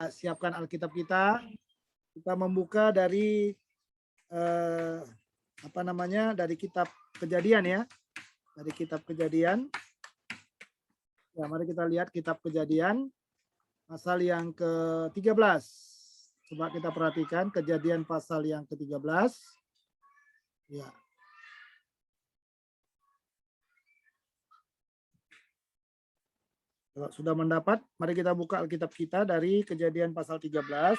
Siapkan Alkitab kita. Kita membuka dari dari kitab Kejadian ya. Dari kitab Kejadian. Ya, mari kita lihat kitab Kejadian pasal yang ke-13. Coba kita perhatikan Kejadian pasal yang ke-13. Ya. Kalau sudah mendapat, mari kita buka Alkitab kita dari Kejadian pasal 13.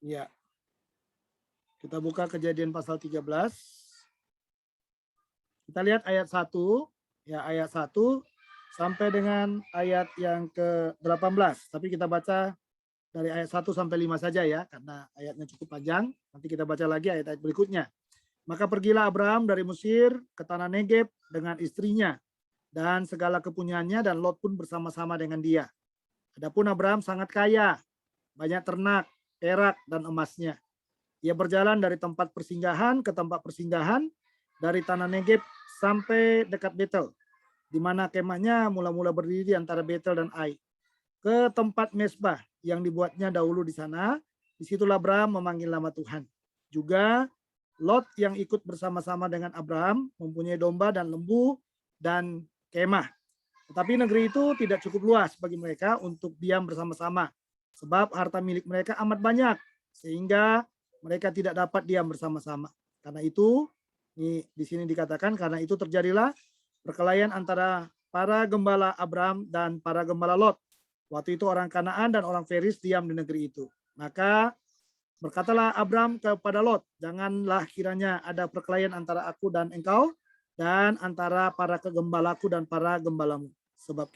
Ya. Kita buka Kejadian pasal 13. Kita lihat ayat 1, ya ayat 1 sampai dengan ayat yang ke-18. Tapi kita baca dari ayat 1 sampai 5 saja ya, karena ayatnya cukup panjang. Nanti kita baca lagi ayat-ayat berikutnya. Maka pergilah Abraham dari Mesir ke tanah Negeb dengan istrinya dan segala kepunyaannya, dan Lot pun bersama-sama dengan dia. Adapun Abraham sangat kaya, banyak ternak, perak, dan emasnya. Ia berjalan dari tempat persinggahan ke tempat persinggahan, dari tanah Negeb sampai dekat Betel, di mana kemahnya mula-mula berdiri di antara Betel dan Ai, ke tempat mesbah yang dibuatnya dahulu di sana. Disitulah Abraham memanggil nama Tuhan. Juga Lot yang ikut bersama-sama dengan Abraham mempunyai domba dan lembu dan kemah. Tetapi negeri itu tidak cukup luas bagi mereka untuk diam bersama-sama, sebab harta milik mereka amat banyak, sehingga mereka tidak dapat diam bersama-sama. Karena itu, di sini dikatakan, karena itu terjadilah perkelahian antara para gembala Abraham dan para gembala Lot. Waktu itu orang Kanaan dan orang Feris diam di negeri itu. Maka berkatalah Abraham kepada Lot, janganlah kiranya ada perkelahian antara aku dan engkau, dan antara para kegembalaku dan para gembalamu. Sebab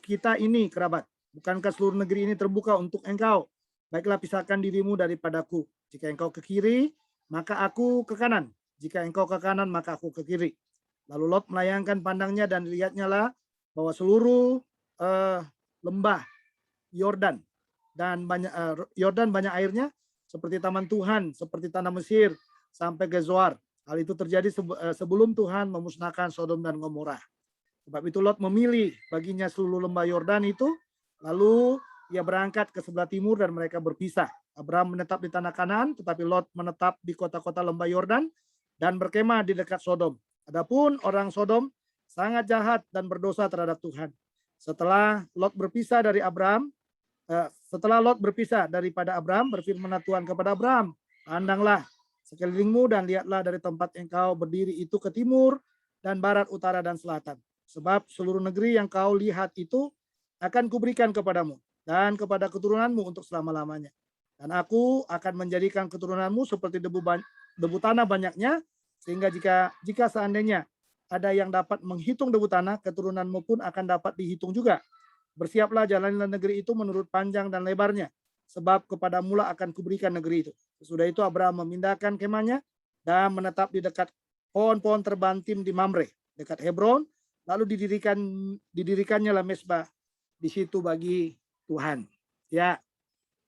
kita ini kerabat. Bukankah seluruh negeri ini terbuka untuk engkau? Baiklah, pisahkan dirimu daripadaku. Jika engkau ke kiri, maka aku ke kanan. Jika engkau ke kanan, maka aku ke kiri. Lalu Lot melayangkan pandangnya dan dilihatnya lah bahwa seluruh lembah Yordan dan banyak airnya, seperti taman Tuhan, seperti tanah Mesir sampai ke Zoar. Hal itu terjadi sebelum Tuhan memusnahkan Sodom dan Gomora. Sebab itu Lot memilih baginya seluruh lembah Yordan itu, lalu ia berangkat ke sebelah timur dan mereka berpisah. Abraham menetap di tanah Kanaan, tetapi Lot menetap di kota-kota lembah Yordan dan berkemah di dekat Sodom. Adapun orang Sodom sangat jahat dan berdosa terhadap Tuhan. Setelah Lot berpisah daripada Abraham, berfirmanlah Tuhan kepada Abraham, pandanglah sekelilingmu dan lihatlah dari tempat engkau berdiri itu ke timur dan barat, utara dan selatan. Sebab seluruh negeri yang kau lihat itu akan kuberikan kepadamu dan kepada keturunanmu untuk selama-lamanya. Dan aku akan menjadikan keturunanmu seperti debu tanah banyaknya, sehingga jika seandainya ada yang dapat menghitung debu tanah, keturunanmu pun akan dapat dihitung juga. Bersiaplah, jalanilah negeri itu menurut panjang dan lebarnya, sebab kepadamu lah akan kuberikan negeri itu. Sesudah itu Abraham memindahkan kemahnya dan menetap di dekat pohon-pohon terbantim di Mamre, dekat Hebron. Lalu didirikannya lah mesbah di situ bagi Tuhan. Ya,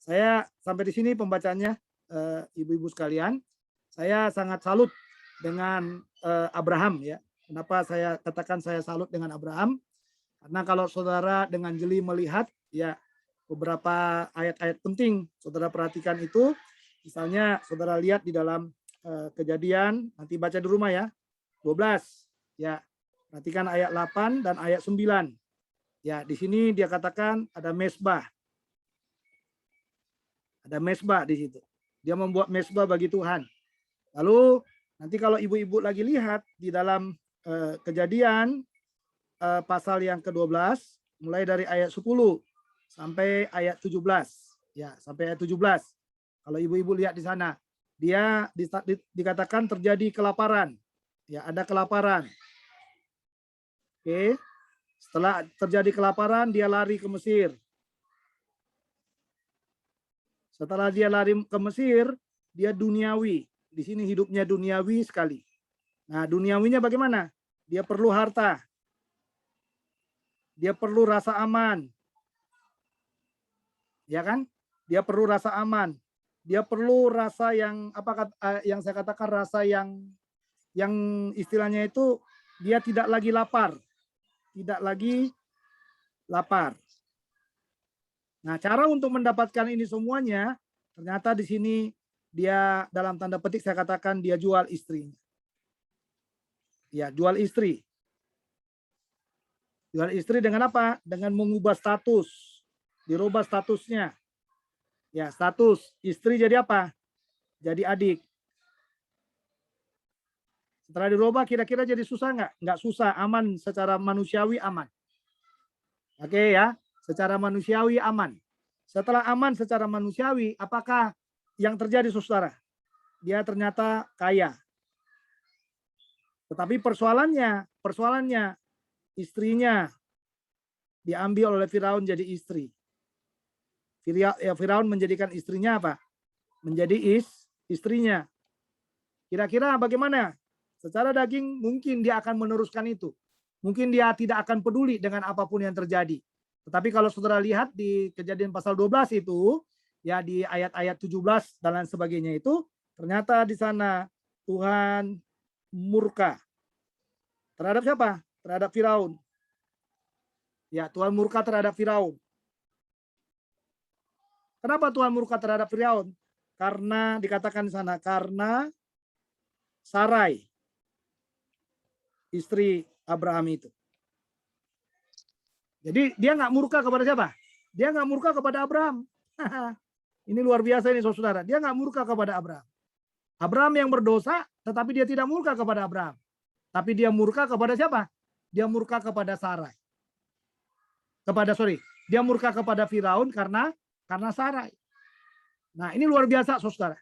saya sampai di sini pembacanya, ibu-ibu sekalian. Saya sangat salut dengan Abraham ya. Kenapa saya katakan saya salut dengan Abraham? Karena kalau saudara dengan jeli melihat ya beberapa ayat-ayat penting, saudara perhatikan itu. Misalnya saudara lihat di dalam Kejadian, nanti baca di rumah ya, 12 ya. Perhatikan ayat 8 dan ayat 9. Ya, di sini dia katakan ada mesbah. Ada mesbah di situ. Dia membuat mesbah bagi Tuhan. Lalu nanti kalau ibu-ibu lagi lihat di dalam Kejadian pasal yang ke-12, mulai dari ayat 10 sampai ayat 17. Ya, sampai ayat 17. Kalau ibu-ibu lihat di sana, dia dikatakan terjadi kelaparan. Ya, ada kelaparan. Oke. Setelah terjadi kelaparan, dia lari ke Mesir. Setelah dia lari ke Mesir, dia duniawi. Di sini hidupnya duniawi sekali. Nah, duniawinya bagaimana? Dia perlu harta. Dia perlu rasa aman. ya kan? Dia perlu rasa aman. Dia perlu rasa yang yang saya katakan rasa yang istilahnya itu dia tidak lagi lapar. Tidak lagi lapar. Nah, cara untuk mendapatkan ini semuanya ternyata di sini dia dalam tanda petik saya katakan dia jual istrinya. Ya, jual istri. Jual istri dengan apa? Dengan mengubah status. Dirubah statusnya. Ya, status istri jadi apa? Jadi adik. Setelah dirubah kira-kira jadi susah nggak? Nggak susah, aman secara manusiawi aman. Oke ya, secara manusiawi aman. Setelah aman secara manusiawi, apakah yang terjadi saudara? Dia ternyata kaya. Tetapi persoalannya istrinya diambil oleh Firaun jadi istri. Firaun menjadikan istrinya apa? Menjadi istrinya. Kira-kira bagaimana? Secara daging mungkin dia akan meneruskan itu. Mungkin dia tidak akan peduli dengan apapun yang terjadi. Tetapi kalau saudara lihat di Kejadian pasal 12 itu, ya di ayat-ayat 17 dan lain sebagainya itu, ternyata di sana Tuhan murka. Terhadap siapa? Terhadap Firaun. Ya, Tuhan murka terhadap Firaun. Kenapa Tuhan murka terhadap Firaun? Karena dikatakan di sana, karena Sarai, istri Abraham itu. Jadi dia nggak murka kepada siapa? Dia nggak murka kepada Abraham. Ini luar biasa ini saudara. Dia nggak murka kepada Abraham. Abraham yang berdosa, tetapi dia tidak murka kepada Abraham. Tapi dia murka kepada siapa? Dia murka kepada Sarai. Dia murka kepada Firaun karena Sarai. Nah, ini luar biasa saudara.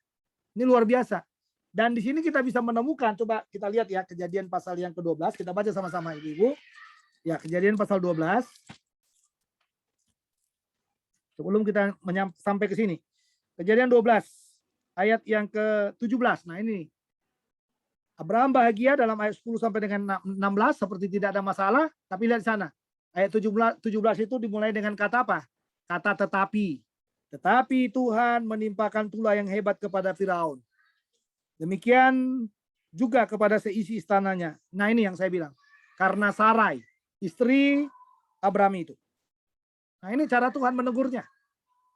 Ini luar biasa. Dan di sini kita bisa menemukan, coba kita lihat ya Kejadian pasal yang ke-12, kita baca sama-sama Ibu. Ya, Kejadian pasal 12. Sebelum kita sampai ke sini. Kejadian 12 ayat yang ke-17. Nah, ini Abraham bahagia dalam ayat 10 sampai dengan 16 seperti tidak ada masalah, tapi lihat di sana. Ayat 17 itu dimulai dengan kata apa? Kata tetapi. Tetapi Tuhan menimpakan tulah yang hebat kepada Firaun. Demikian juga kepada seisi istananya. Nah, ini yang saya bilang. Karena Sarai, istri Abraham itu. Nah, ini cara Tuhan menegurnya.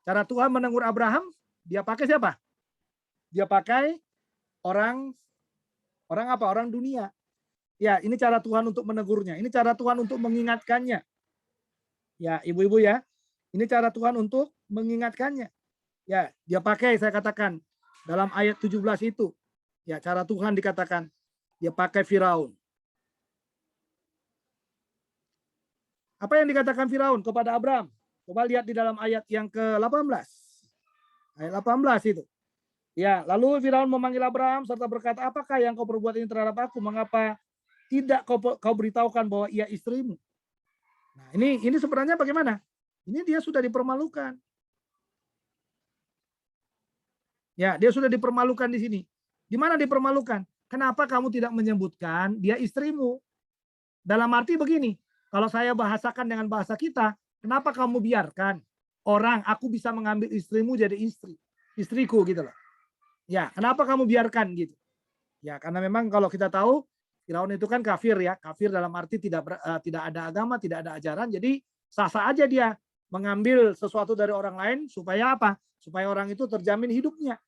Cara Tuhan menegur Abraham, dia pakai siapa? Dia pakai orang apa? Orang dunia. Ya, ini cara Tuhan untuk menegurnya. Ini cara Tuhan untuk mengingatkannya. Ya, ibu-ibu ya. Ini cara Tuhan untuk mengingatkannya. Ya, dia pakai saya katakan dalam ayat 17 itu. Ya, cara Tuhan dikatakan dia pakai Firaun. Apa yang dikatakan Firaun kepada Abraham? Coba lihat di dalam ayat yang ke-18. Ayat 18 itu. Ya, lalu Firaun memanggil Abraham serta berkata, "Apakah yang kau perbuat ini terhadap aku? Mengapa tidak kau beritahukan bahwa ia istrimu?" Nah, ini sebenarnya bagaimana? Ini dia sudah dipermalukan. Ya, dia sudah dipermalukan di sini. Di mana dipermalukan? Kenapa kamu tidak menyebutkan dia istrimu? Dalam arti begini, kalau saya bahasakan dengan bahasa kita, kenapa kamu biarkan aku bisa mengambil istrimu jadi istriku gitu loh. Ya, kenapa kamu biarkan gitu? Ya, karena memang kalau kita tahu Firaun itu kan kafir ya, kafir dalam arti tidak ada agama, tidak ada ajaran, jadi sah-sah aja dia mengambil sesuatu dari orang lain supaya apa? Supaya orang itu terjamin hidupnya.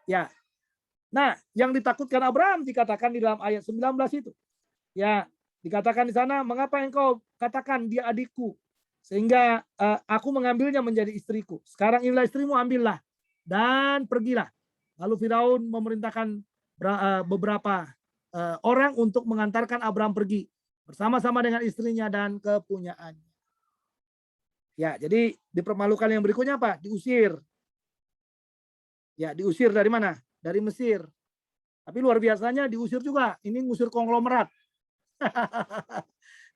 Ya. Nah, yang ditakutkan Abraham dikatakan di dalam ayat 19 itu. Ya, dikatakan di sana, "Mengapa engkau katakan dia adikku? Sehingga aku mengambilnya menjadi istriku. Sekarang inilah istrimu, ambillah dan pergilah." Lalu Firaun memerintahkan beberapa orang untuk mengantarkan Abraham pergi bersama-sama dengan istrinya dan kepunyaannya. Ya, jadi dipermalukan yang berikutnya apa? Diusir. Ya, diusir dari mana? Dari Mesir. Tapi luar biasanya diusir juga. Ini ngusir konglomerat.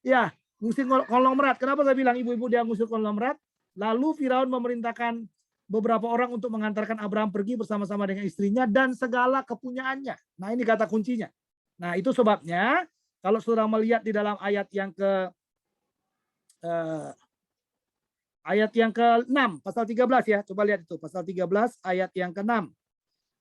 Ya, ngusir konglomerat. Kenapa saya bilang ibu-ibu dia ngusir konglomerat? Lalu Firaun memerintahkan beberapa orang untuk mengantarkan Abraham pergi bersama-sama dengan istrinya dan segala kepunyaannya. Nah, ini kata kuncinya. Nah, itu sebabnya kalau saudara melihat di dalam ayat yang Ayat yang ke-6, pasal 13 ya. Coba lihat itu, pasal 13 ayat yang ke-6.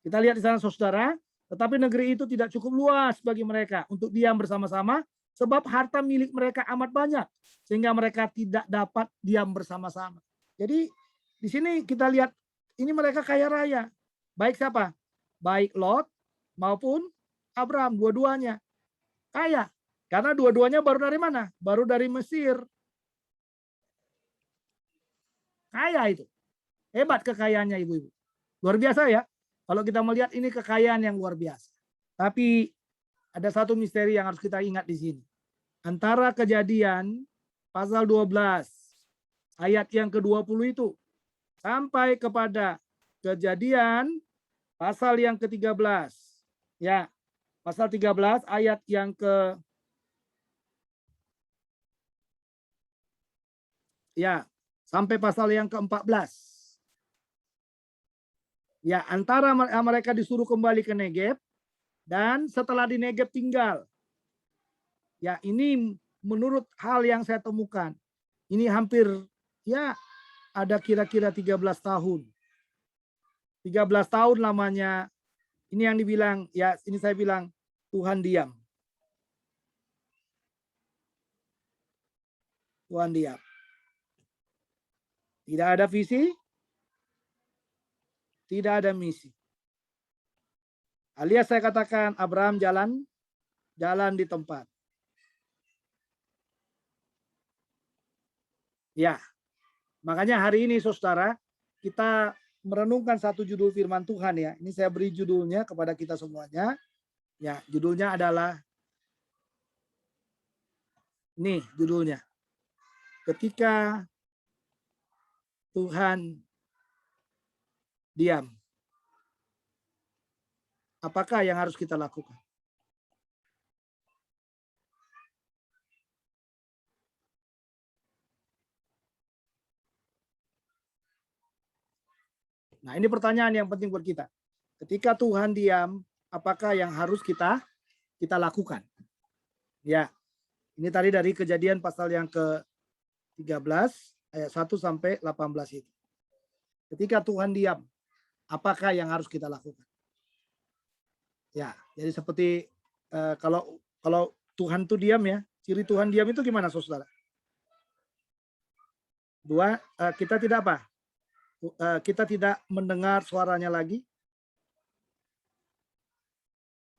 Kita lihat di sana saudara, tetapi negeri itu tidak cukup luas bagi mereka untuk diam bersama-sama, sebab harta milik mereka amat banyak, sehingga mereka tidak dapat diam bersama-sama. Jadi di sini kita lihat, ini mereka kaya raya. Baik siapa? Baik Lot maupun Abraham, dua-duanya kaya. Karena dua-duanya baru dari mana? Baru dari Mesir. Kaya itu. Hebat kekayaannya ibu-ibu. Luar biasa ya. Kalau kita melihat ini kekayaan yang luar biasa. Tapi ada satu misteri yang harus kita ingat di sini. Antara Kejadian pasal 12 ayat yang ke-20 itu sampai kepada Kejadian pasal yang ke-13. Ya, pasal 13 ayat yang sampai pasal yang ke-14. Ya, antara mereka disuruh kembali ke Negeb dan setelah di Negeb tinggal. Ya, ini menurut hal yang saya temukan, ini hampir ya ada kira-kira 13 tahun. 13 tahun lamanya. Ini yang dibilang, ya ini saya bilang Tuhan diam. Tuhan diam. Tidak ada visi, tidak ada misi. Alias saya katakan Abraham jalan di tempat. Ya, makanya hari ini saudara, kita merenungkan satu judul firman Tuhan ya. Ini saya beri judulnya kepada kita semuanya. Ya, judulnya adalah, nih judulnya. Ketika Tuhan diam. Apakah yang harus kita lakukan? Nah, ini pertanyaan yang penting buat kita. Ketika Tuhan diam, apakah yang harus kita lakukan? Ya, ini tadi dari Kejadian pasal yang ke-13 ayat 1 sampai 18 itu. Ketika Tuhan diam, apakah yang harus kita lakukan? Ya, jadi seperti kalau Tuhan itu diam ya, ciri Tuhan diam itu gimana saudara? Dua, kita tidak apa? Kita tidak mendengar suaranya lagi.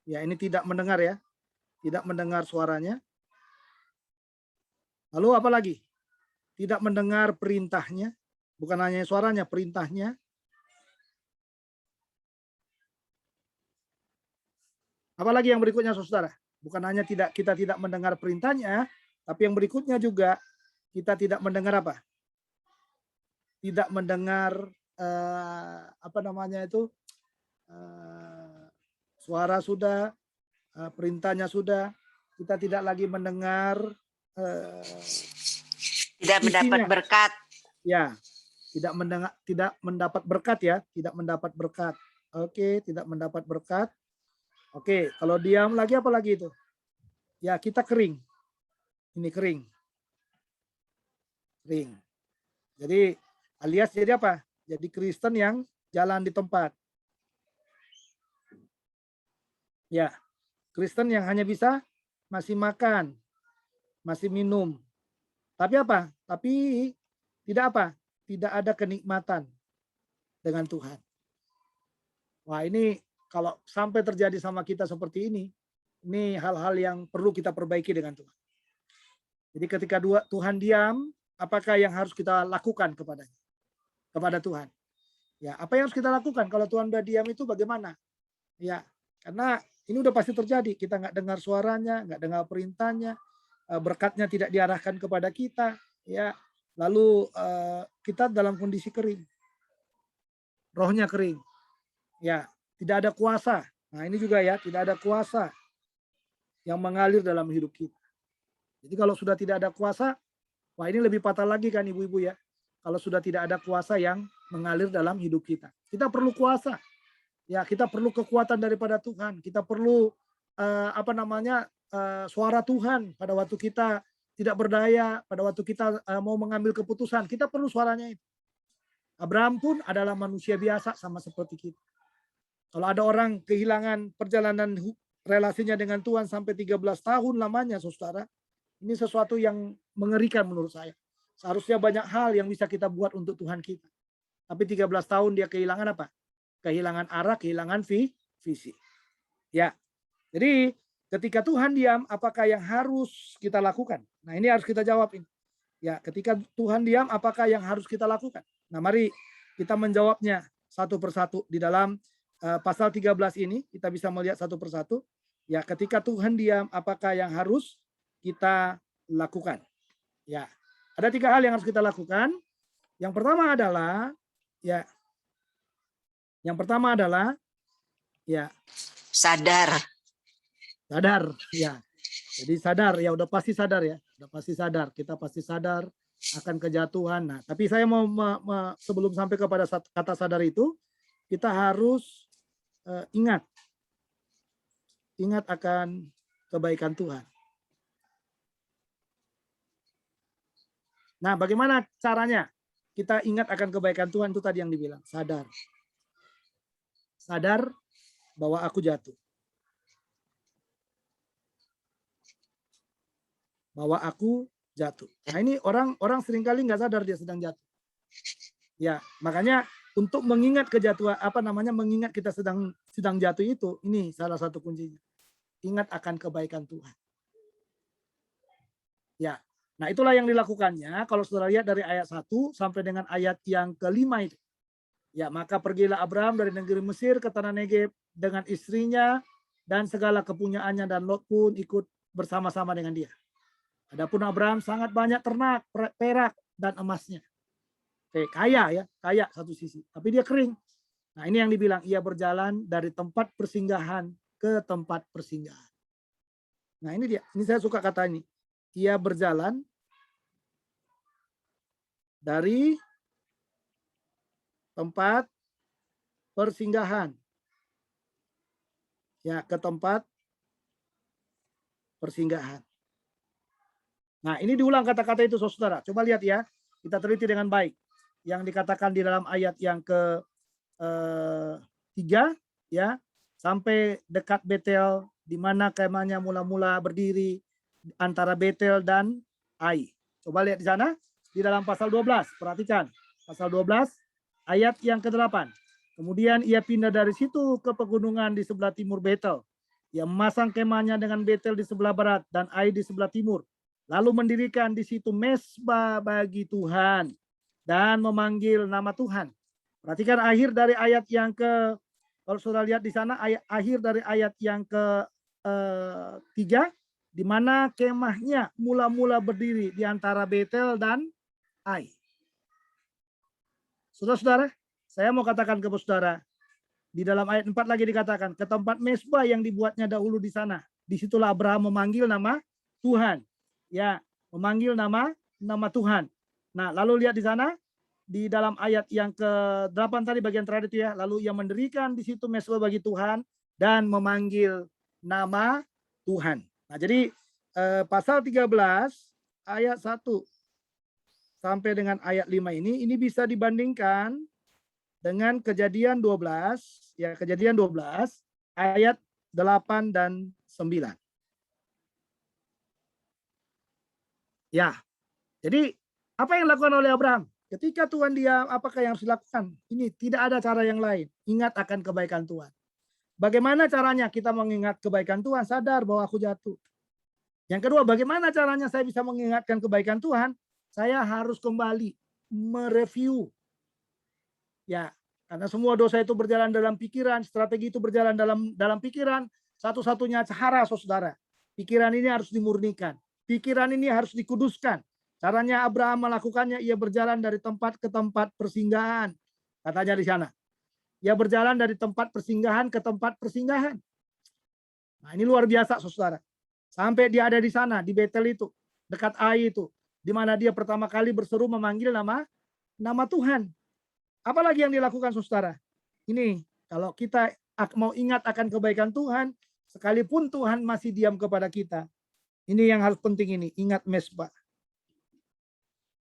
Ya, ini tidak mendengar ya. Tidak mendengar suaranya. Lalu apa lagi? Tidak mendengar perintahnya. Bukan hanya suaranya, perintahnya. Apalagi yang berikutnya saudara? Bukan hanya kita tidak mendengar perintahnya, tapi yang berikutnya juga kita tidak mendengar apa? Tidak mendengar suara sudah, perintahnya sudah, kita tidak lagi mendengar tidak mendapat berkat. Ya, tidak mendapat berkat ya, tidak mendapat berkat. Oke, tidak mendapat berkat. Oke, kalau diam lagi apa lagi itu? Ya, kita kering. Ini kering. Kering. Jadi alias jadi apa? Jadi Kristen yang jalan di tempat. Ya, Kristen yang hanya bisa masih makan, masih minum. Tapi apa? Tapi tidak apa? Tidak ada kenikmatan dengan Tuhan. Wah, ini kalau sampai terjadi sama kita seperti ini hal-hal yang perlu kita perbaiki dengan Tuhan. Jadi ketika Tuhan diam, apakah yang harus kita lakukan kepadanya? Kepada Tuhan. Ya, apa yang harus kita lakukan kalau Tuhan udah diam itu bagaimana? Ya, karena ini udah pasti terjadi. Kita nggak dengar suaranya, nggak dengar perintahnya, berkatnya tidak diarahkan kepada kita. Ya, lalu kita dalam kondisi kering, rohnya kering. Ya, tidak ada kuasa. Nah, ini juga ya, tidak ada kuasa yang mengalir dalam hidup kita. Jadi kalau sudah tidak ada kuasa, wah ini lebih fatal lagi kan ibu-ibu ya. Kalau sudah tidak ada kuasa yang mengalir dalam hidup kita. Kita perlu kuasa. Ya, kita perlu kekuatan daripada Tuhan. Kita perlu suara Tuhan pada waktu kita tidak berdaya pada waktu kita mau mengambil keputusan. Kita perlu suaranya itu. Abraham pun adalah manusia biasa sama seperti kita. Kalau ada orang kehilangan perjalanan relasinya dengan Tuhan sampai 13 tahun lamanya, saudara, ini sesuatu yang mengerikan menurut saya. Seharusnya banyak hal yang bisa kita buat untuk Tuhan kita. Tapi 13 tahun dia kehilangan apa? Kehilangan arah, kehilangan visi. Ya, jadi ketika Tuhan diam, apakah yang harus kita lakukan? Nah, ini harus kita jawab ini. Ya, ketika Tuhan diam, apakah yang harus kita lakukan? Nah, mari kita menjawabnya satu persatu di dalam pasal 13 ini. Kita bisa melihat satu persatu. Ya, ketika Tuhan diam, apakah yang harus kita lakukan? Ya, ada 3 hal yang harus kita lakukan. Yang pertama adalah, ya, Sadar. ya. Jadi sadar, ya udah pasti sadar ya. Udah pasti sadar, kita pasti sadar akan kejatuhan. Nah, tapi saya mau sebelum sampai kepada kata sadar itu, kita harus ingat akan kebaikan Tuhan. Nah, bagaimana caranya kita ingat akan kebaikan Tuhan? Itu tadi yang dibilang, sadar. Sadar bahwa aku jatuh. Bahwa aku jatuh. Nah, ini orang seringkali nggak sadar dia sedang jatuh. Ya, makanya untuk mengingat kejatuhan, mengingat kita sedang jatuh itu, ini salah satu kuncinya. Ingat akan kebaikan Tuhan. Ya, nah itulah yang dilakukannya. Kalau saudara lihat dari ayat 1 sampai dengan ayat yang kelima itu. Ya, maka pergilah Abraham dari negeri Mesir ke tanah Negeb dengan istrinya dan segala kepunyaannya, dan Lot pun ikut bersama-sama dengan dia. Adapun Abraham sangat banyak ternak, perak, dan emasnya. Kaya satu sisi, tapi dia kering. Nah, ini yang dibilang, ia berjalan dari tempat persinggahan ke tempat persinggahan. Nah, ini dia. Ini saya suka kata ini. Ia berjalan dari tempat persinggahan, ya, ke tempat persinggahan. Nah, ini diulang kata-kata itu, saudara. Coba lihat ya, kita teliti dengan baik. Yang dikatakan di dalam ayat yang ke-3, ya, sampai dekat Betel, di mana kemahnya mula-mula berdiri antara Betel dan Ai. Coba lihat di sana, di dalam pasal 12. Perhatikan, pasal 12, ayat yang ke-8. Kemudian ia pindah dari situ ke pegunungan di sebelah timur Betel. Ia memasang kemahnya dengan Betel di sebelah barat dan Ai di sebelah timur. Lalu mendirikan di situ mesbah bagi Tuhan dan memanggil nama Tuhan. Perhatikan akhir dari ayat yang kalau saudara lihat di sana, akhir dari ayat yang ke-3, di mana kemahnya mula-mula berdiri di antara Betel dan Ai. Saudara-saudara, saya mau katakan ke saudara, di dalam ayat 4 lagi dikatakan, ke tempat mesbah yang dibuatnya dahulu di sana. Disitulah Abraham memanggil nama Tuhan. Ya, memanggil nama Tuhan. Nah, lalu lihat di sana, di dalam ayat yang ke-8 tadi bagian terakhir itu ya, lalu ia mendirikan di situ mesbah bagi Tuhan dan memanggil nama Tuhan. Nah, jadi pasal 13 ayat 1 sampai dengan ayat 5 ini bisa dibandingkan dengan Kejadian 12, ya, Kejadian 12 ayat 8 dan 9. Ya, jadi apa yang dilakukan oleh Abraham? Ketika Tuhan diam, apakah yang harus dilakukan? Ini tidak ada cara yang lain. Ingat akan kebaikan Tuhan. Bagaimana caranya kita mengingat kebaikan Tuhan? Sadar bahwa aku jatuh. Yang kedua, bagaimana caranya saya bisa mengingatkan kebaikan Tuhan? Saya harus kembali mereview. Ya, karena semua dosa itu berjalan dalam pikiran, strategi itu berjalan dalam pikiran. Satu-satunya cara, saudara, pikiran ini harus dimurnikan. Pikiran ini harus dikuduskan. Caranya Abraham melakukannya, ia berjalan dari tempat ke tempat persinggahan. Katanya di sana. Ia berjalan dari tempat persinggahan ke tempat persinggahan. Nah, ini luar biasa, saudara. Sampai dia ada di sana, di Betel itu, dekat Ai itu, di mana dia pertama kali berseru memanggil nama Tuhan. Apalagi yang dilakukan, saudara? Ini, kalau kita mau ingat akan kebaikan Tuhan, sekalipun Tuhan masih diam kepada kita, Ini yang harus penting ini, ingat mesbah.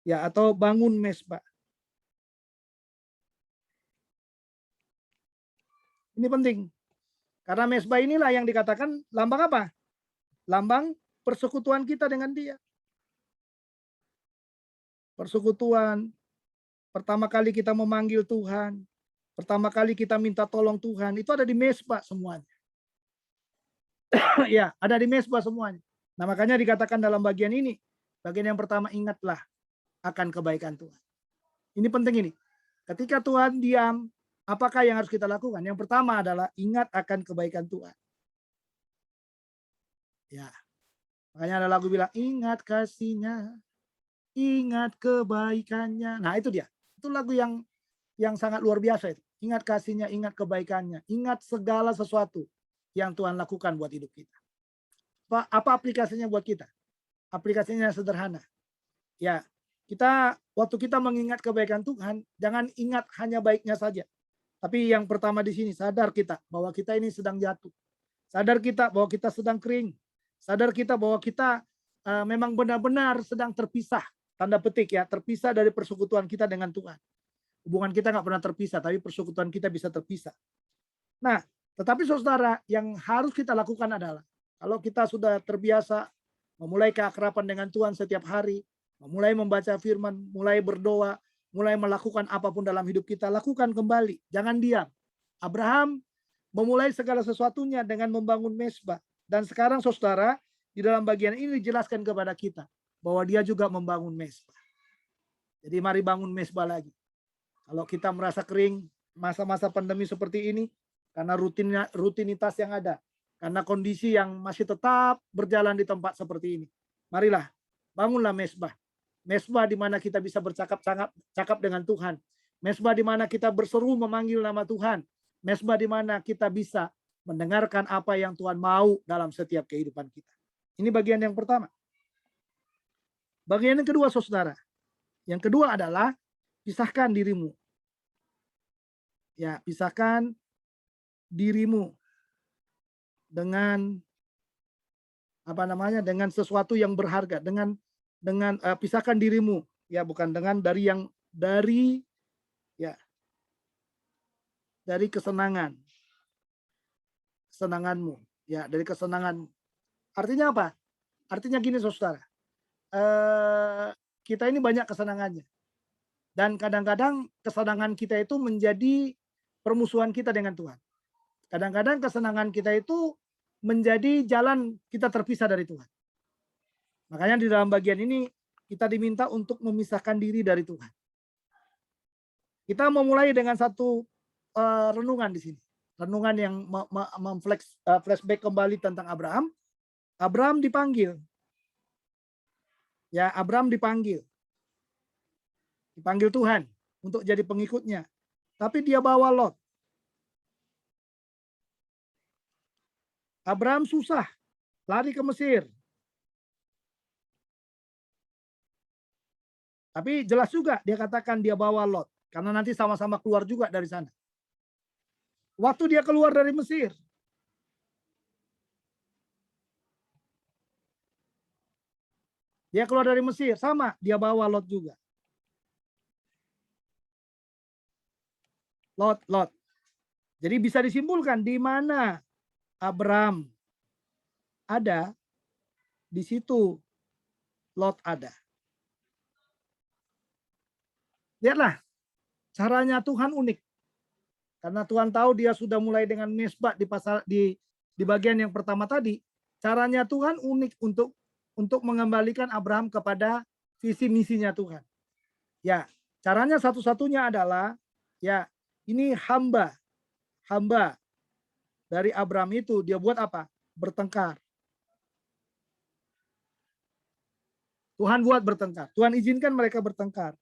Ya, atau bangun mesbah. Ini penting. Karena mesbah inilah yang dikatakan lambang apa? Lambang persekutuan kita dengan Dia. Persekutuan, pertama kali kita memanggil Tuhan, pertama kali kita minta tolong Tuhan, itu ada di mesbah semuanya. Ya, ada di mesbah semuanya. Nah, makanya dikatakan dalam bagian ini, bagian yang pertama, ingatlah akan kebaikan Tuhan. Ini penting ini. Ketika Tuhan diam, apakah yang harus kita lakukan? Yang pertama adalah ingat akan kebaikan Tuhan. Ya, makanya ada lagu bilang, ingat kasih-Nya, ingat kebaikannya. Nah, itu dia. Itu lagu yang sangat luar biasa itu. Ingat kasih-Nya, ingat kebaikannya, ingat segala sesuatu yang Tuhan lakukan buat hidup kita. Apa aplikasinya buat kita? Aplikasinya sederhana. Ya, waktu kita mengingat kebaikan Tuhan, jangan ingat hanya baiknya saja. Tapi yang pertama di sini, sadar kita bahwa kita ini sedang jatuh. Sadar kita bahwa kita sedang kering. Sadar kita bahwa kita memang benar-benar sedang terpisah. Tanda petik ya, terpisah dari persekutuan kita dengan Tuhan. Hubungan kita nggak pernah terpisah, tapi persekutuan kita bisa terpisah. Nah, tetapi saudara, yang harus kita lakukan adalah, kalau kita sudah terbiasa memulai keakraban dengan Tuhan setiap hari, memulai membaca firman, mulai berdoa, mulai melakukan apapun dalam hidup kita, lakukan kembali. Jangan diam. Abraham memulai segala sesuatunya dengan membangun mesbah. Dan sekarang saudara, di dalam bagian ini dijelaskan kepada kita bahwa dia juga membangun mesbah. Jadi mari bangun mesbah lagi. Kalau kita merasa kering, masa-masa pandemi seperti ini, karena rutinitas yang ada, karena kondisi yang masih tetap berjalan di tempat seperti ini. Marilah, bangunlah mesbah. Mesbah di mana kita bisa bercakap dengan Tuhan. Mesbah di mana kita berseru memanggil nama Tuhan. Mesbah di mana kita bisa mendengarkan apa yang Tuhan mau dalam setiap kehidupan kita. Ini bagian yang pertama. Bagian yang kedua, saudara. Yang kedua adalah pisahkan dirimu. Ya, pisahkan dirimu dengan dengan sesuatu yang berharga, dengan pisahkan dirimu, ya, bukan dari kesenanganmu, ya, dari kesenangan. Artinya apa? Artinya gini, saudara, kita ini banyak kesenangannya, dan kadang-kadang kesenangan kita itu menjadi permusuhan kita dengan Tuhan. Kadang-kadang kesenangan kita itu menjadi jalan kita terpisah dari Tuhan. Makanya di dalam bagian ini kita diminta untuk memisahkan diri dari Tuhan. Kita memulai dengan satu renungan di sini. Renungan yang flashback kembali tentang Abraham. Abraham dipanggil. Ya, Abraham dipanggil. Dipanggil Tuhan untuk jadi pengikutnya. Tapi dia bawa Lot. Abraham susah, lari ke Mesir. Tapi jelas juga dia katakan dia bawa Lot, karena nanti sama-sama keluar juga dari sana. Waktu dia keluar dari Mesir, sama dia bawa Lot juga. Lot. Jadi bisa disimpulkan di mana Abraham ada, di situ Lot ada. Lihatlah, caranya Tuhan unik. Karena Tuhan tahu dia sudah mulai dengan mesbah di bagian yang pertama tadi. Caranya Tuhan unik untuk mengembalikan Abraham kepada visi misinya Tuhan. Ya, caranya satu-satunya adalah, ya, ini hamba dari Abraham itu dia buat apa? Bertengkar. Tuhan buat bertengkar. Tuhan izinkan mereka bertengkar.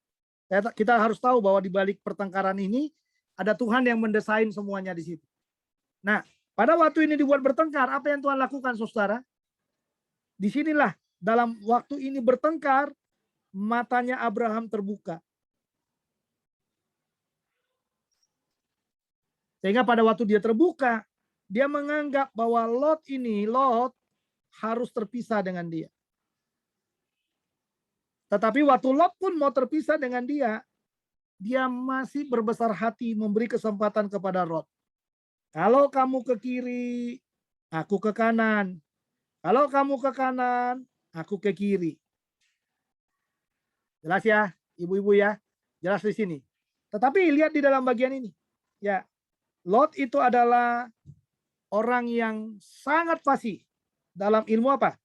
Kita harus tahu bahwa di balik pertengkaran ini ada Tuhan yang mendesain semuanya di situ. Nah, pada waktu ini dibuat bertengkar, apa yang Tuhan lakukan, saudara? Disinilah dalam waktu ini bertengkar, matanya Abraham terbuka. Sehingga pada waktu dia terbuka, dia menganggap bahwa Lot harus terpisah dengan dia. Tetapi waktu Lot pun mau terpisah dengan dia masih berbesar hati memberi kesempatan kepada Lot. Kalau kamu ke kiri, aku ke kanan. Kalau kamu ke kanan, aku ke kiri. Jelas ya, ibu-ibu ya? Jelas di sini. Tetapi lihat di dalam bagian ini. Ya, Lot itu adalah orang yang sangat fasih dalam ilmu apa?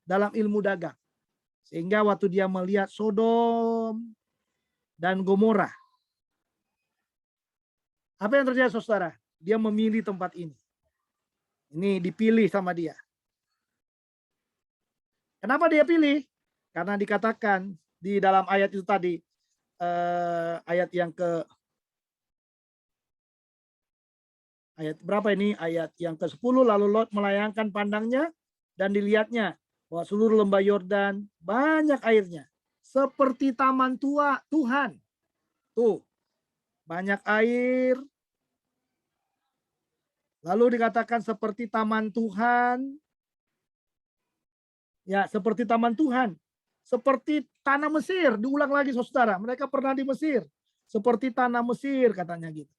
Dalam ilmu dagang. Sehingga waktu dia melihat Sodom dan Gomora, apa yang terjadi saudara? Dia memilih tempat ini. Ini dipilih sama dia. Kenapa dia pilih? Karena dikatakan di dalam ayat itu tadi, ayat yang ke ayat berapa ini? Ayat yang ke-10, lalu Lot melayangkan pandangnya dan dilihatnya bahwa seluruh lembah Yordan banyak airnya, seperti taman tua Tuhan. Tuh, banyak air. Lalu dikatakan seperti taman Tuhan. Ya, seperti taman Tuhan. Seperti tanah Mesir, diulang lagi saudara. Mereka pernah di Mesir. Seperti tanah Mesir katanya gitu.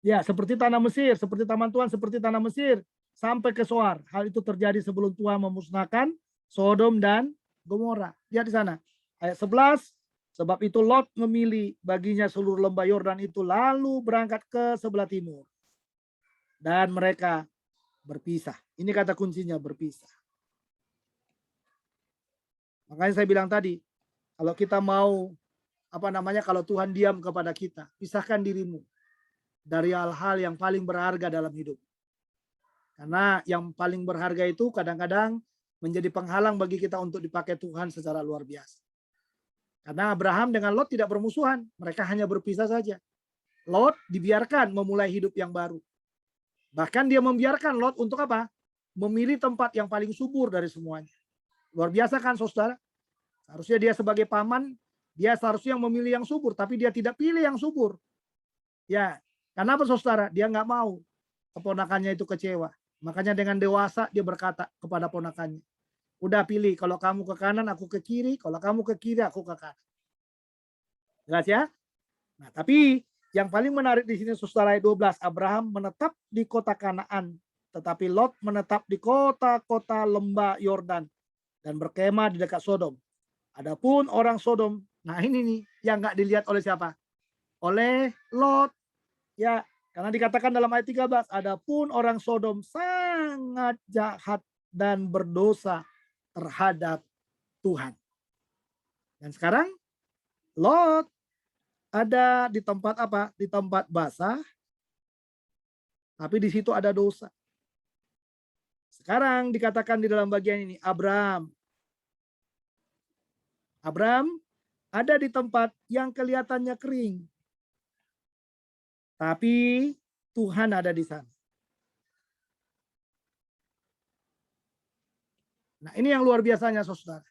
Ya, seperti tanah Mesir, seperti taman Tuhan, seperti tanah Mesir. Sampai ke Soar. Hal itu terjadi sebelum Tuhan memusnahkan Sodom dan Gomora. Lihat di sana. Ayat 11. Sebab itu Lot memilih baginya seluruh lembah Yordan itu lalu berangkat ke sebelah timur. Dan mereka berpisah. Ini kata kuncinya, berpisah. Makanya saya bilang tadi, kalau kita mau kalau Tuhan diam kepada kita, pisahkan dirimu dari hal-hal yang paling berharga dalam hidup. Karena yang paling berharga itu kadang-kadang menjadi penghalang bagi kita untuk dipakai Tuhan secara luar biasa. Karena Abraham dengan Lot tidak bermusuhan, mereka hanya berpisah saja. Lot dibiarkan memulai hidup yang baru. Bahkan dia membiarkan Lot untuk apa? Memilih tempat yang paling subur dari semuanya. Luar biasa kan saudara? Harusnya dia sebagai paman, dia seharusnya memilih yang subur, tapi dia tidak pilih yang subur. Ya, karena apa saudara? Dia nggak mau keponakannya itu kecewa. Makanya dengan dewasa dia berkata kepada ponakannya, udah pilih, kalau kamu ke kanan aku ke kiri, kalau kamu ke kiri aku ke kanan. Jelas ya? Nah, tapi yang paling menarik di sini saudara ayat 12, Abraham menetap di kota Kanaan, tetapi Lot menetap di kota-kota lembah Yordan dan berkemah di dekat Sodom. Adapun orang Sodom, nah ini nih yang nggak dilihat oleh siapa? Oleh Lot. Ya, karena dikatakan dalam ayat 13, adapun orang Sodom sangat jahat dan berdosa terhadap Tuhan. Dan sekarang Lot ada di tempat apa? Di tempat basah, tapi di situ ada dosa. Sekarang dikatakan di dalam bagian ini, Abraham ada di tempat yang kelihatannya kering. Tapi Tuhan ada di sana. Nah, ini yang luar biasanya saudara.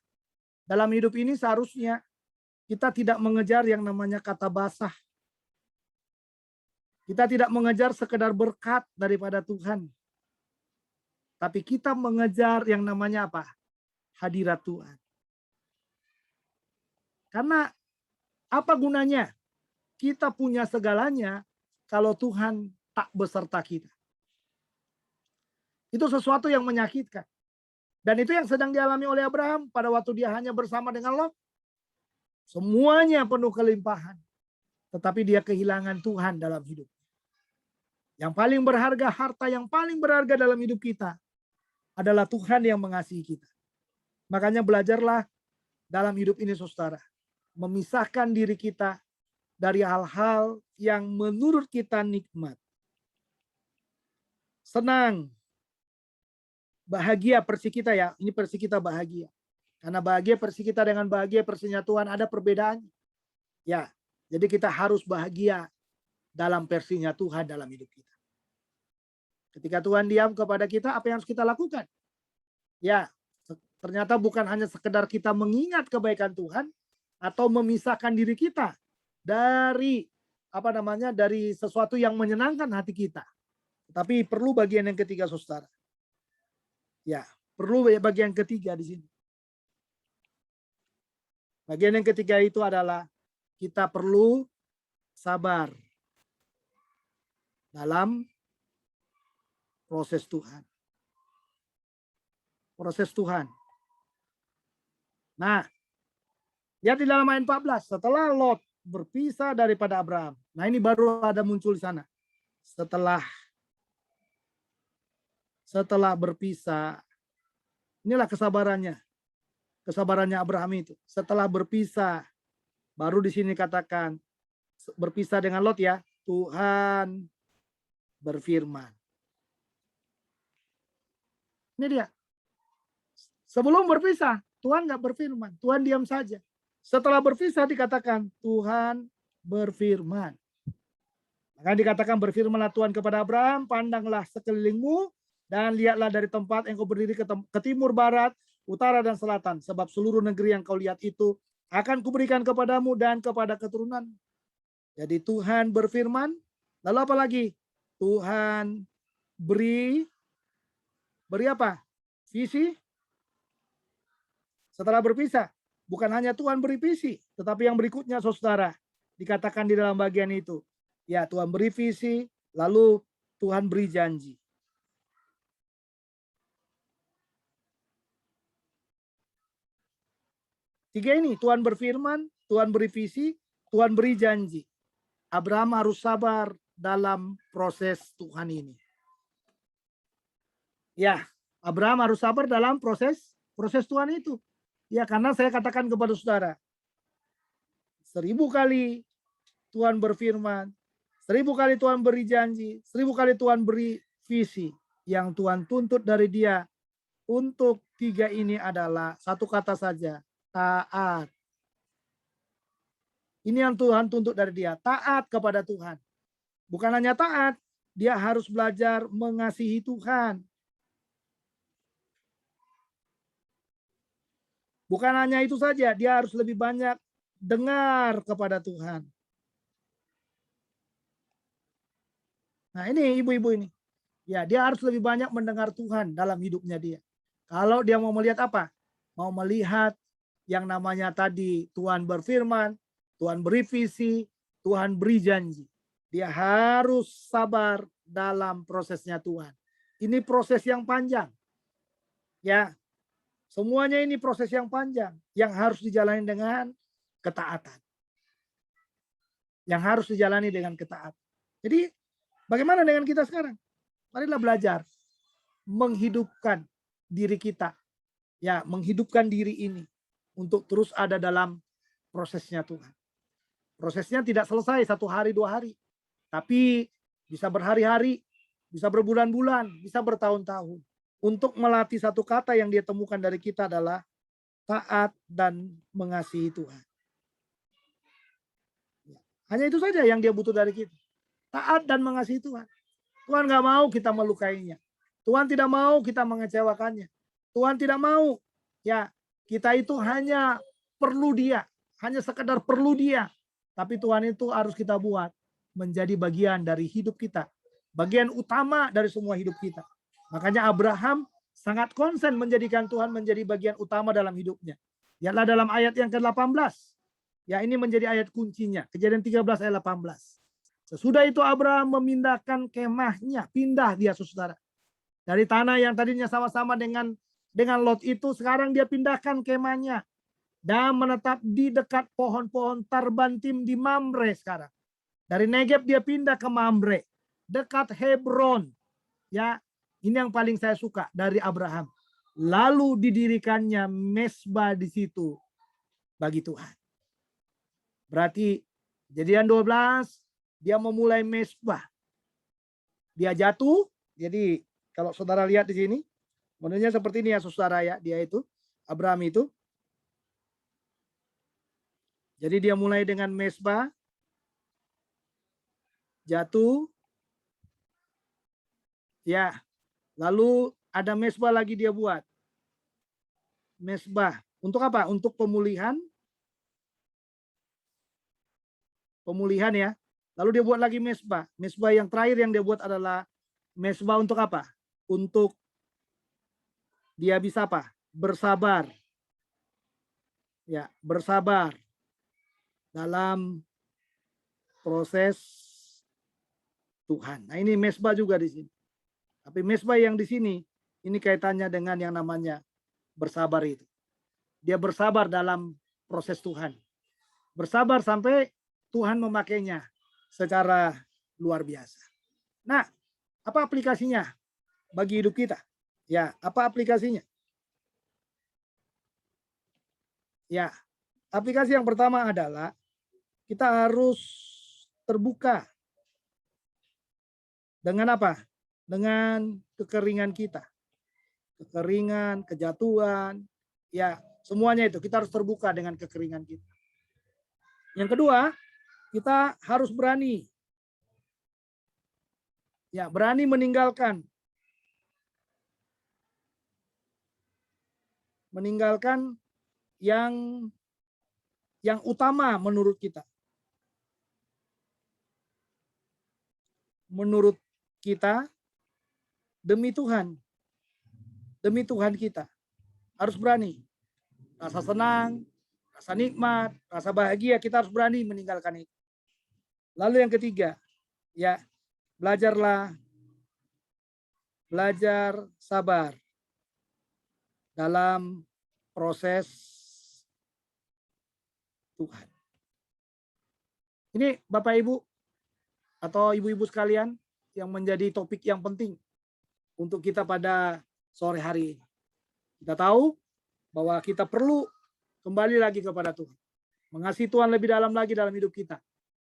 Dalam hidup ini seharusnya kita tidak mengejar yang namanya kata basah. Kita tidak mengejar sekedar berkat daripada Tuhan. Tapi kita mengejar yang namanya apa? Hadirat Tuhan. Karena apa gunanya kita punya segalanya kalau Tuhan tak beserta kita? Itu sesuatu yang menyakitkan. Dan itu yang sedang dialami oleh Abraham pada waktu dia hanya bersama dengan Lot. Semuanya penuh kelimpahan. Tetapi dia kehilangan Tuhan dalam hidup. Yang paling berharga, harta yang paling berharga dalam hidup kita adalah Tuhan yang mengasihi kita. Makanya belajarlah dalam hidup ini saudara. Memisahkan diri kita dari hal-hal yang menurut kita nikmat. Senang. Bahagia versi kita ya. Ini versi kita bahagia. Karena bahagia versi kita dengan bahagia versinya Tuhan ada perbedaan. Ya, jadi kita harus bahagia dalam versinya Tuhan dalam hidup kita. Ketika Tuhan diam kepada kita, apa yang harus kita lakukan? Ya, ternyata bukan hanya sekedar kita mengingat kebaikan Tuhan atau memisahkan diri kita dari dari sesuatu yang menyenangkan hati kita. Tapi perlu bagian yang ketiga, saudara. Ya, perlu bagian ketiga di sini. Bagian yang ketiga itu adalah kita perlu sabar dalam proses Tuhan. Proses Tuhan. Nah, lihat di dalam ayat 14. Setelah Lot berpisah daripada Abraham. Nah, ini baru ada muncul di sana. Setelah berpisah. Inilah kesabarannya. Kesabarannya Abraham itu. Setelah berpisah. Baru di sini katakan. Berpisah dengan Lot ya. Tuhan berfirman. Ini dia. Sebelum berpisah, Tuhan nggak berfirman. Tuhan diam saja. Setelah berpisah dikatakan Tuhan berfirman. Maka dikatakan berfirmanlah Tuhan kepada Abraham, pandanglah sekelilingmu dan lihatlah dari tempat engkau berdiri ke timur, barat, utara dan selatan. Sebab seluruh negeri yang kau lihat itu akan kuberikan kepadamu dan kepada keturunan. Jadi Tuhan berfirman. Lalu apa lagi? Tuhan beri apa? Visi. Setelah berpisah, bukan hanya Tuhan beri visi, tetapi yang berikutnya saudara, dikatakan di dalam bagian itu. Ya, Tuhan beri visi, lalu Tuhan beri janji. Tiga ini, Tuhan berfirman, Tuhan beri visi, Tuhan beri janji. Abraham harus sabar dalam proses Tuhan ini. Ya, Abraham harus sabar dalam proses Tuhan itu. Ya, karena saya katakan kepada saudara, 1000 kali Tuhan berfirman, 1000 kali Tuhan beri janji, 1000 kali Tuhan beri visi. Yang Tuhan tuntut dari dia untuk tiga ini adalah satu kata saja, taat. Ini yang Tuhan tuntut dari dia, taat kepada Tuhan. Bukan hanya taat, dia harus belajar mengasihi Tuhan. Bukan hanya itu saja, dia harus lebih banyak dengar kepada Tuhan. Nah, ini ibu-ibu ini. Ya, dia harus lebih banyak mendengar Tuhan dalam hidupnya dia. Kalau dia mau melihat apa? Mau melihat yang namanya tadi Tuhan berfirman, Tuhan beri visi, Tuhan beri janji. Dia harus sabar dalam prosesnya Tuhan. Ini proses yang panjang. Ya, semuanya ini proses yang panjang yang harus dijalani dengan ketaatan. Yang harus dijalani dengan ketaatan. Jadi bagaimana dengan kita sekarang? Marilah belajar menghidupkan diri kita. Ya, menghidupkan diri ini untuk terus ada dalam prosesnya Tuhan. Prosesnya tidak selesai 1 hari 2 hari. Tapi bisa berhari-hari, bisa berbulan-bulan, bisa bertahun-tahun. Untuk melatih satu kata yang dia temukan dari kita adalah taat dan mengasihi Tuhan. Hanya itu saja yang dia butuh dari kita. Taat dan mengasihi Tuhan. Tuhan nggak mau kita melukainya. Tuhan tidak mau kita mengecewakannya. Tuhan tidak mau ya kita itu hanya perlu dia. Hanya sekedar perlu dia. Tapi Tuhan itu harus kita buat menjadi bagian dari hidup kita. Bagian utama dari semua hidup kita. Makanya Abraham sangat konsen menjadikan Tuhan menjadi bagian utama dalam hidupnya. Lihatlah dalam ayat yang ke-18. Ya, ini menjadi ayat kuncinya. Kejadian 13 ayat 18. Sesudah itu Abraham memindahkan kemahnya. Pindah dia, saudara. Dari tanah yang tadinya sama-sama dengan Lot itu, sekarang dia pindahkan kemahnya. Dan menetap di dekat pohon-pohon tarbantim di Mamre sekarang. Dari Negeb dia pindah ke Mamre. Dekat Hebron. Ya, ini yang paling saya suka dari Abraham. Lalu didirikannya mezbah di situ bagi Tuhan. Berarti Kejadian 12 dia memulai mezbah. Dia jatuh. Jadi kalau saudara lihat di sini, modelnya seperti ini ya saudara ya, dia itu Abraham itu. Jadi dia mulai dengan mezbah, jatuh. Ya. Lalu ada mezbah lagi dia buat. Mezbah. Untuk apa? Untuk pemulihan. Pemulihan ya. Lalu dia buat lagi mezbah. Mezbah yang terakhir yang dia buat adalah mesbah untuk apa? Untuk dia bisa apa? Bersabar. Ya, bersabar dalam proses Tuhan. Nah, ini mesbah juga di sini. Tapi mesbah yang di sini ini kaitannya dengan yang namanya bersabar itu. Dia bersabar dalam proses Tuhan. Bersabar sampai Tuhan memakainya secara luar biasa. Nah, apa aplikasinya bagi hidup kita? Ya, apa aplikasinya? Ya, aplikasi yang pertama adalah kita harus terbuka dengan apa? Dengan kekeringan kita. Kekeringan, kejatuhan, ya semuanya itu kita harus terbuka dengan kekeringan kita. Yang kedua, kita harus berani. Ya, berani meninggalkan yang utama menurut kita. Menurut kita demi Tuhan. Demi Tuhan kita. Harus berani. Rasa senang, rasa nikmat, rasa bahagia kita harus berani meninggalkan itu. Lalu yang ketiga, ya, belajar sabar dalam proses Tuhan. Ini Bapak Ibu atau ibu-ibu sekalian yang menjadi topik yang penting untuk kita pada sore hari ini. Kita tahu bahwa kita perlu kembali lagi kepada Tuhan. Mengasihi Tuhan lebih dalam lagi dalam hidup kita.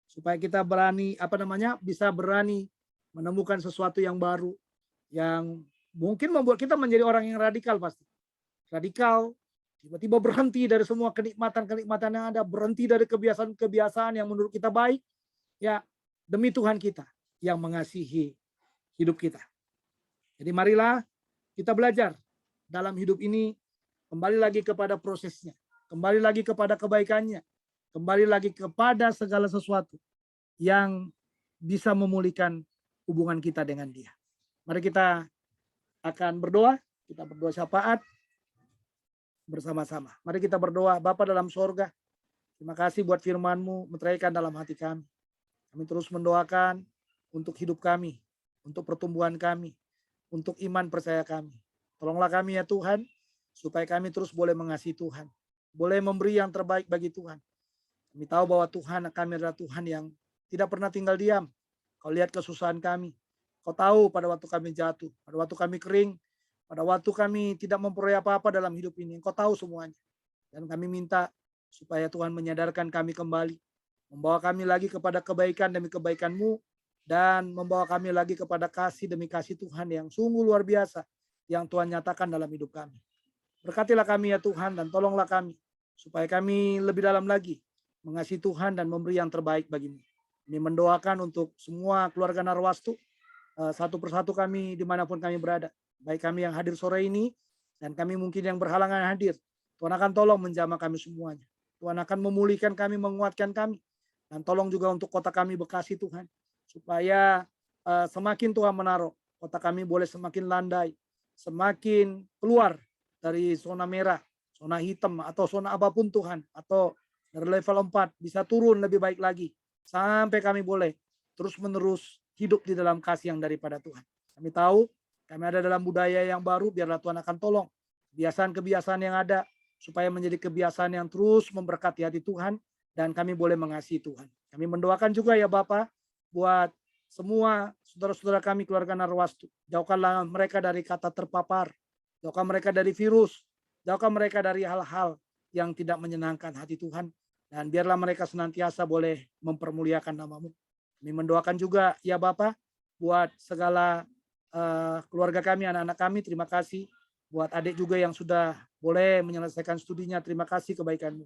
Supaya kita berani, bisa berani menemukan sesuatu yang baru. Yang mungkin membuat kita menjadi orang yang radikal pasti. Radikal, tiba-tiba berhenti dari semua kenikmatan-kenikmatan yang ada. Berhenti dari kebiasaan-kebiasaan yang menurut kita baik. Ya, demi Tuhan kita yang mengasihi hidup kita. Jadi marilah kita belajar dalam hidup ini kembali lagi kepada prosesnya, kembali lagi kepada kebaikannya, kembali lagi kepada segala sesuatu yang bisa memulihkan hubungan kita dengan Dia. Mari kita akan berdoa, kita berdoa syafaat bersama-sama. Mari kita berdoa. Bapa dalam sorga, terima kasih buat firman-Mu meteraikan dalam hati kami. Kami terus mendoakan untuk hidup kami, untuk pertumbuhan kami, untuk iman percaya kami. Tolonglah kami ya Tuhan, supaya kami terus boleh mengasihi Tuhan, boleh memberi yang terbaik bagi Tuhan. Kami tahu bahwa Tuhan, kami adalah Tuhan yang tidak pernah tinggal diam. Kau lihat kesusahan kami. Kau tahu pada waktu kami jatuh, pada waktu kami kering, pada waktu kami tidak memperoleh apa-apa dalam hidup ini. Kau tahu semuanya. Dan kami minta supaya Tuhan menyadarkan kami kembali, membawa kami lagi kepada kebaikan demi kebaikan-Mu, dan membawa kami lagi kepada kasih demi kasih Tuhan yang sungguh luar biasa yang Tuhan nyatakan dalam hidup kami. Berkatilah kami ya Tuhan, dan tolonglah kami supaya kami lebih dalam lagi mengasihi Tuhan dan memberi yang terbaik bagimu. Ini mendoakan untuk semua keluarga Narwastu, satu persatu kami dimanapun kami berada. Baik kami yang hadir sore ini dan kami mungkin yang berhalangan hadir. Tuhan akan tolong menjamah kami semuanya. Tuhan akan memulihkan kami, menguatkan kami. Dan tolong juga untuk kota kami Bekasi Tuhan. Supaya semakin Tuhan menaruh, kota kami boleh semakin landai, semakin keluar dari zona merah, zona hitam, atau zona apapun Tuhan, atau dari level 4 bisa turun lebih baik lagi, sampai kami boleh terus-menerus hidup di dalam kasih yang daripada Tuhan. Kami tahu kami ada dalam budaya yang baru, biarlah Tuhan akan tolong kebiasaan-kebiasaan yang ada, supaya menjadi kebiasaan yang terus memberkati hati Tuhan, dan kami boleh mengasihi Tuhan. Kami mendoakan juga ya Bapa, buat semua saudara-saudara kami keluarga Narwastu. Jauhkanlah mereka dari kata terpapar, jauhkan mereka dari virus, jauhkan mereka dari hal-hal yang tidak menyenangkan hati Tuhan, dan biarlah mereka senantiasa boleh mempermuliakan nama-Mu. Kami mendoakan juga ya Bapa, buat segala keluarga kami, anak-anak kami, terima kasih. Buat adik juga yang sudah boleh menyelesaikan studinya, terima kasih kebaikan-Mu.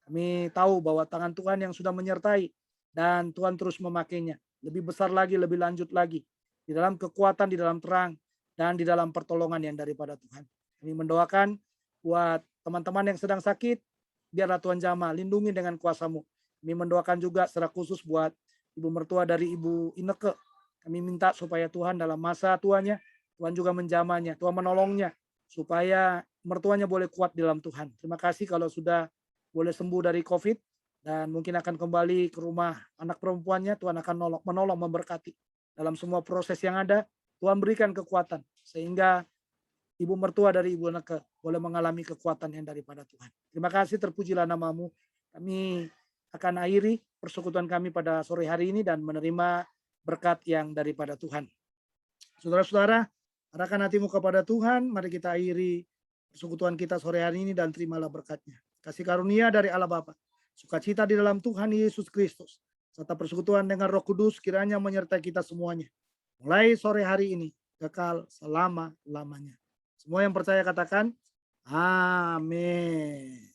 Kami tahu bahwa tangan Tuhan yang sudah menyertai, dan Tuhan terus memakainya lebih besar lagi, lebih lanjut lagi, di dalam kekuatan, di dalam terang, dan di dalam pertolongan yang daripada Tuhan. Kami mendoakan buat teman-teman yang sedang sakit, biarlah Tuhan jamah, lindungi dengan kuasa-Mu. Kami mendoakan juga secara khusus buat ibu mertua dari Ibu Ineke, Kami minta supaya Tuhan dalam masa tuanya, Tuhan juga menjamahnya, Tuhan menolongnya, supaya mertuanya boleh kuat di dalam Tuhan. Terima kasih kalau sudah boleh sembuh dari COVID, dan mungkin akan kembali ke rumah anak perempuannya. Tuhan akan menolong, memberkati. Dalam semua proses yang ada, Tuhan berikan kekuatan, sehingga ibu mertua dari ibu Neke boleh mengalami kekuatan yang daripada Tuhan. Terima kasih, terpujilah namamu. Kami akan akhiri persekutuan kami pada sore hari ini dan menerima berkat yang daripada Tuhan. Saudara-saudara, arahkan hatimu kepada Tuhan. Mari kita akhiri persekutuan kita sore hari ini dan terimalah berkatnya. Kasih karunia dari Allah Bapa, sukacita di dalam Tuhan Yesus Kristus, serta persekutuan dengan Roh Kudus kiranya menyertai kita semuanya. Mulai sore hari ini, kekal selama-lamanya. Semua yang percaya katakan, amin.